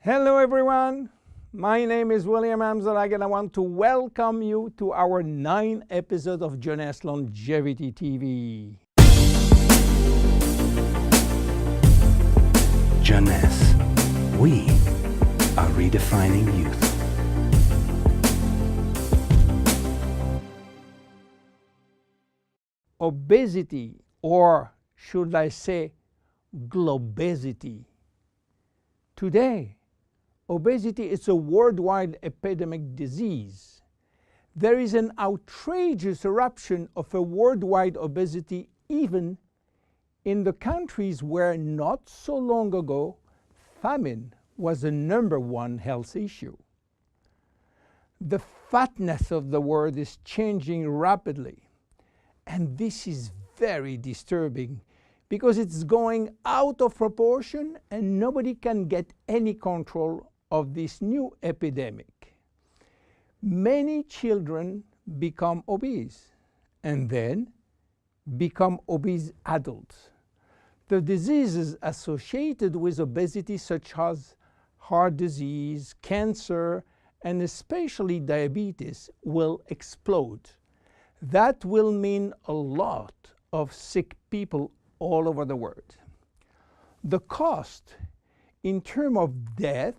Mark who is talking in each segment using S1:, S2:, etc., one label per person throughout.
S1: Hello everyone, my name is William Amzalag and I want to welcome you to our 9th episode of Jeunesse Longevity TV.
S2: Jeunesse, we are redefining youth.
S1: Obesity, or should I say globesity. Today, obesity is a worldwide epidemic disease. There is an outrageous eruption of a worldwide obesity even in the countries where not so long ago famine was the #1 health issue. The fatness of the world is changing rapidly, and this is very disturbing because it's going out of proportion and nobody can get any control of this new epidemic. Many children become obese and then become obese adults. The diseases associated with obesity, such as heart disease, cancer, and especially diabetes, will explode. That will mean a lot of sick people all over the world. The cost in terms of death,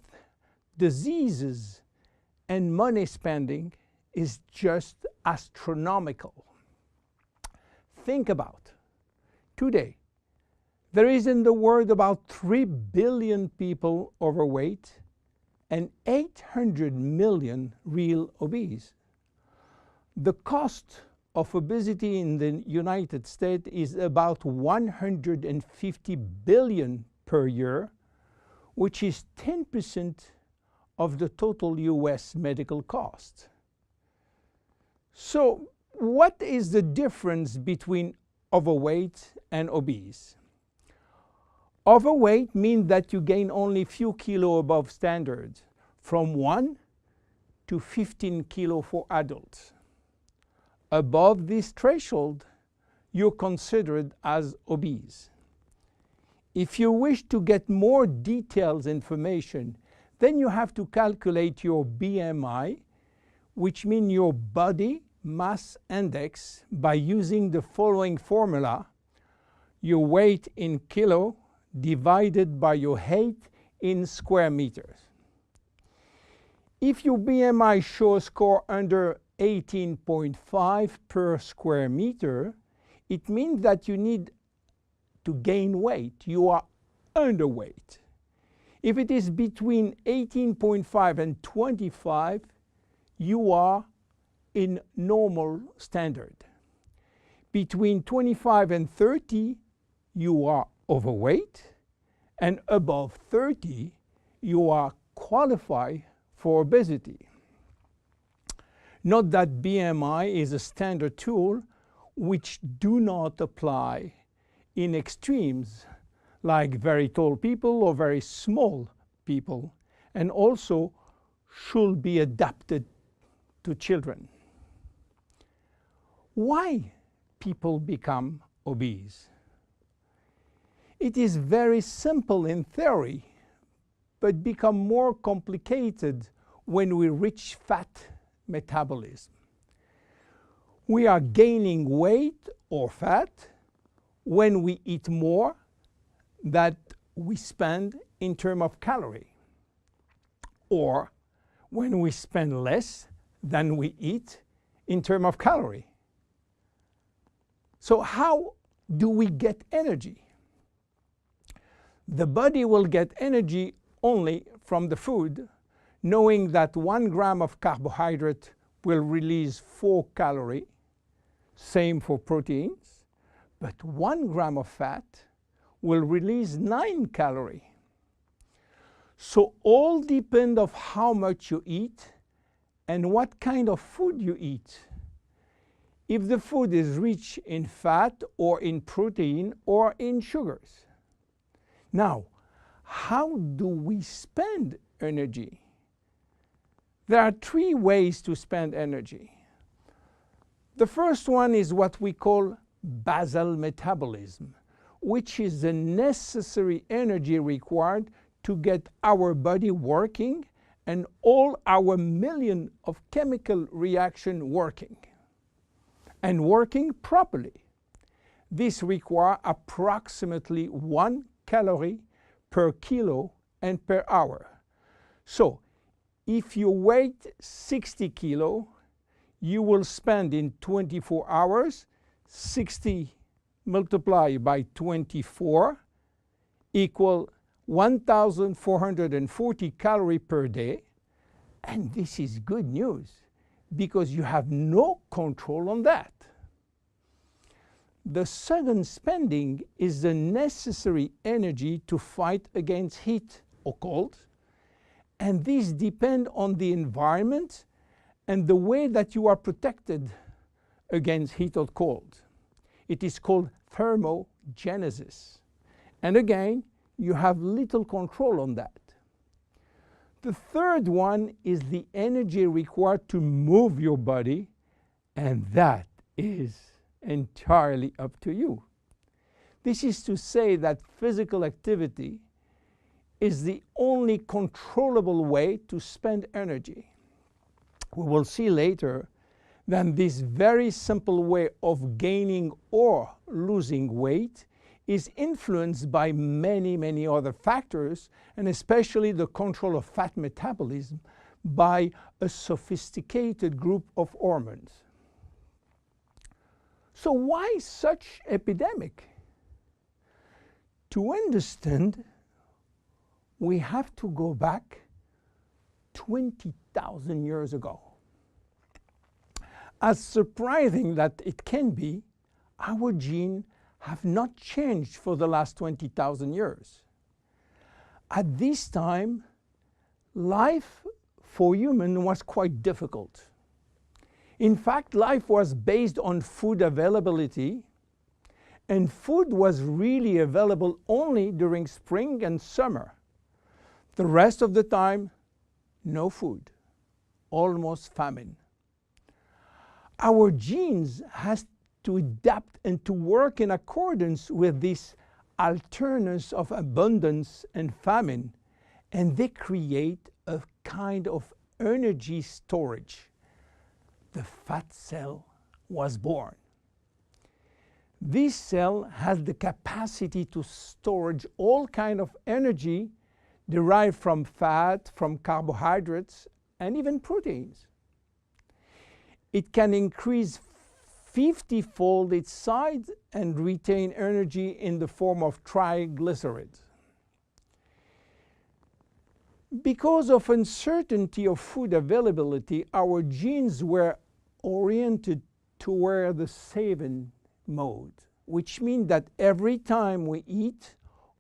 S1: diseases, and money spending is just astronomical. Think about today, there is in the world about 3 billion people overweight and 800 million real obese. The cost of obesity in the United States is about 150 billion per year, which is 10% of the total US medical cost. So what is the difference between overweight and obese? Overweight means that you gain only few kilos above standard, from 1 to 15 kilos for adults. Above this threshold, you're considered as obese. If you wish to get more detailed information, then you have to calculate your BMI, which means your body mass index, by using the following formula: your weight in kilo divided by your height in square meters. If your BMI shows score under 18.5 per square meter, it means that you need to gain weight. You are underweight. If it is between 18.5 and 25, you are in normal standard. Between 25 and 30, you are overweight, and above 30, you are qualified for obesity. Note that BMI is a standard tool which do not apply in extremes like very tall people or very small people, and also should be adapted to children. Why people become obese? It is very simple in theory, but become more complicated when we reach fat metabolism. We are gaining weight or fat when we eat more than we spend in terms of calorie, or when we spend less than we eat in terms of calorie. So how do we get energy? The body will get energy only from the food, knowing that 1 gram of carbohydrate will release 4 calories, same for proteins, but 1 gram of fat will release 9 calories. So all depend on how much you eat and what kind of food you eat. If the food is rich in fat or in protein or in sugars. Now, how do we spend energy? There are 3 ways to spend energy. The first one is what we call basal metabolism, which is the necessary energy required to get our body working and all our million of chemical reaction working and working properly. This requires approximately 1 calorie per kilo and per hour. So if you weigh 60 kilo, you will spend in 24 hours 60 multiplied by 24 equal 1,440 calories per day. And this is good news because you have no control on that. The second spending is the necessary energy to fight against heat or cold. And these depend on the environment and the way that you are protected against heat or cold. It is called thermogenesis. And again, you have little control on that. The third one is the energy required to move your body, and that is entirely up to you. This is to say that physical activity is the only controllable way to spend energy. We will see later that this very simple way of gaining or losing weight is influenced by many, many other factors, and especially the control of fat metabolism by a sophisticated group of hormones. So why such epidemic? To understand, we have to go back 20,000 years ago. As surprising that it can be, our genes have not changed for the last 20,000 years. At this time, life for humans was quite difficult. In fact, life was based on food availability, and food was really available only during spring and summer. The rest of the time, no food, almost famine. Our genes has to adapt and to work in accordance with this alternance of abundance and famine, and they create a kind of energy storage. The fat cell was born. This cell has the capacity to store all kinds of energy derived from fat, from carbohydrates, and even proteins. It can increase 50-fold its size and retain energy in the form of triglycerides. Because of uncertainty of food availability, our genes were oriented toward the saving mode, which means that every time we eat,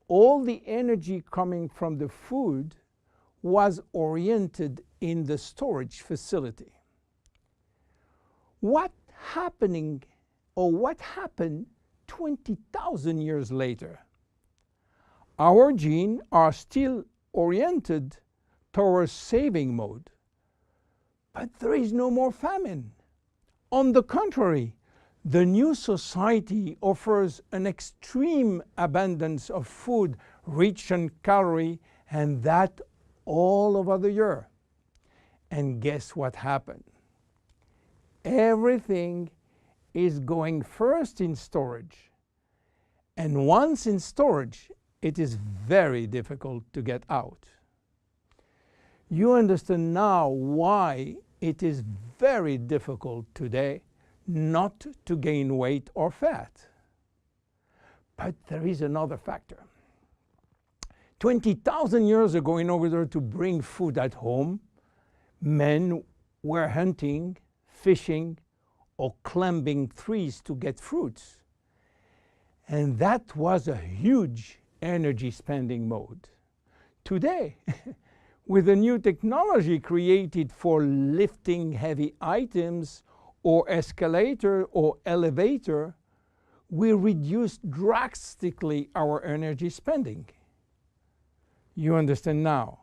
S1: all the energy coming from the food was oriented in the storage facility. What happened 20,000 years later? Our genes are still oriented towards saving mode, but there is no more famine. On the contrary, the new society offers an extreme abundance of food rich in calories, and that all over the year. And guess what happened? Everything is going first in storage. And once in storage, it is very difficult to get out. You understand now why it is very difficult today not to gain weight or fat. But there is another factor. 20,000 years ago, in order to bring food at home, men were hunting, fishing, or climbing trees to get fruits. And that was a huge energy spending mode. Today, with a new technology created for lifting heavy items or escalator or elevator, we reduce drastically our energy spending. You understand now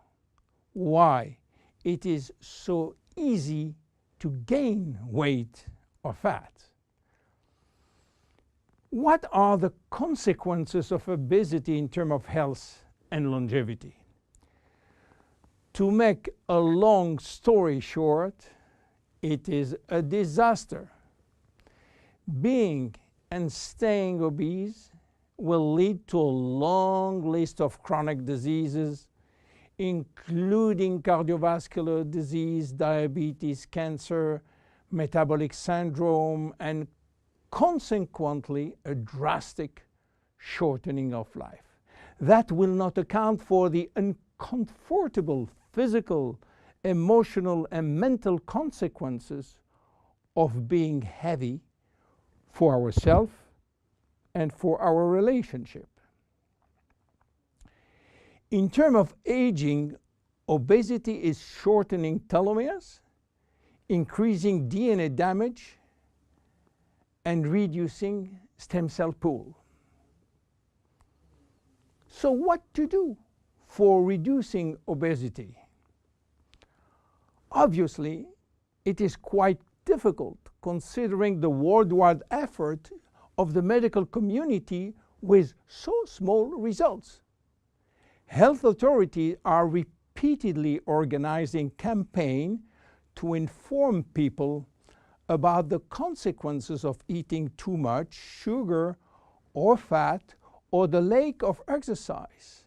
S1: why it is so easy to gain weight or fat. What are the consequences of obesity in terms of health and longevity? To make a long story short, it is a disaster. Being and staying obese will lead to a long list of chronic diseases, including cardiovascular disease, diabetes, cancer, metabolic syndrome, and consequently a drastic shortening of life. That will not account for the uncomfortable physical, emotional, and mental consequences of being heavy for ourselves and for our relationship. In terms of aging, obesity is shortening telomeres, increasing DNA damage, and reducing stem cell pool. So what to do for reducing obesity? Obviously, it is quite difficult considering the worldwide effort of the medical community with so small results. Health authorities are repeatedly organizing campaigns to inform people about the consequences of eating too much sugar or fat or the lack of exercise.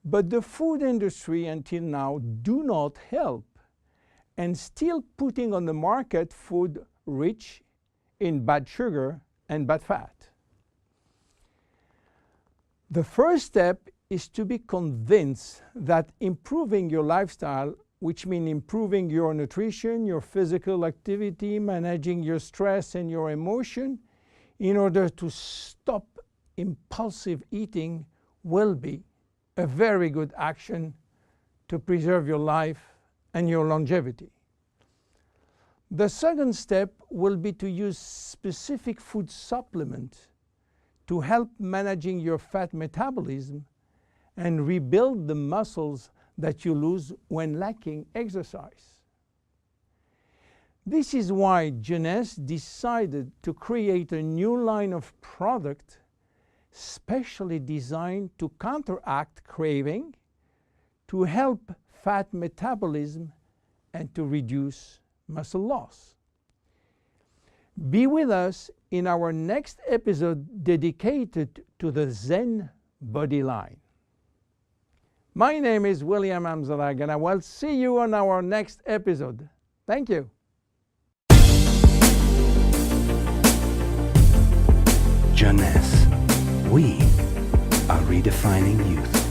S1: But the food industry until now do not help and still putting on the market food rich in bad sugar and bad fat. The first step is to be convinced that improving your lifestyle, which means improving your nutrition, your physical activity, managing your stress and your emotion, in order to stop impulsive eating, will be a very good action to preserve your life and your longevity. The second step will be to use specific food supplements to help managing your fat metabolism and rebuild the muscles that you lose when lacking exercise. This is why Jeunesse decided to create a new line of product specially designed to counteract craving, to help fat metabolism, and to reduce muscle loss. Be with us in our next episode dedicated to the Zen Body line. My name is William Amzalag, and I will see you on our next episode. Thank you.
S2: Jeunesse. We are redefining youth.